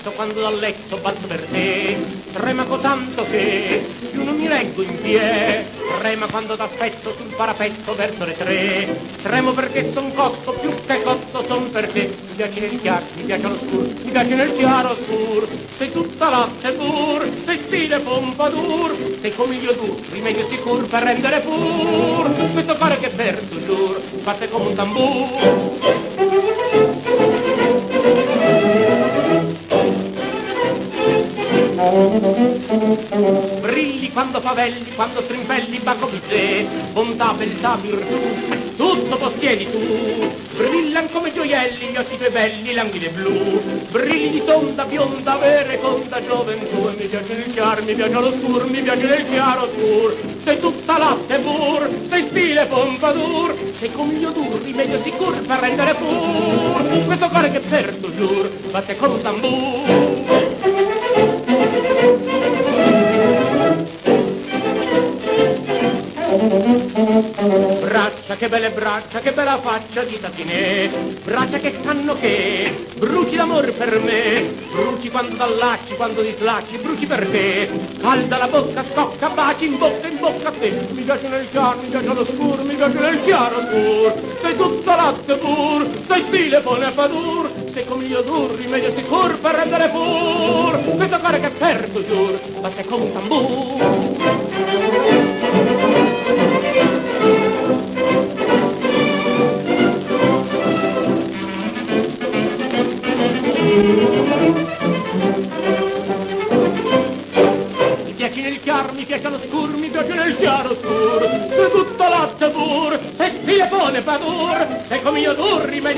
petto quando dal letto balzo per te, tremaco tanto che più non mi reggo in piedi, trema quando t'aspetto sul parapetto verso le 3, tremo perché son cotto più che cotto son per te, mi piace nel chiaro, mi piace all'oscuro, mi piace nel chiaro scuro, sei tutta latte pur, sei stile pompadour, sei coniglio dur, rimedio sicur per rendere pur, questo cuore che per toujours batte come un tambur. Brilli quando favelli, quando strimpelli, baco bizè, bontà, beltà, virtù, tutto possiedi tu. Brillan come gioielli gli occhi tuoi belli, l'anguille blu. Brilli di tonda, bionda, vereconda gioventù. E mi piace nel chiaro, mi piace all'oscuro, mi piace nel chiaro scuro. Sei tutta latte pur, sei stile pompadour, sei coniglio dur, rimedio sicur per rendere pur. Questo cuore che per toujours batte con un tambur. Braccia, che belle braccia, che bella faccia di tatinè, braccia che sanno che bruci d'amor per me, bruci quando allacci, quando dislacci, bruci per te, calda la bocca, scocca, baci in bocca a te, mi piace nel chiaro, mi piace all'oscuro, mi piace nel chiaro scuro, sei tutta latte pur, sei stile pompadour, sei coniglio dur, rimedio sicur per rendere pur, questo cuore che per toujours batte come un tambur. Mi piace nel chiaro, mi piace all'oscuro, mi piace nel chiaro scuro, sei tutta latte pur, sei stile pompadour, sei coniglio dur, rimedio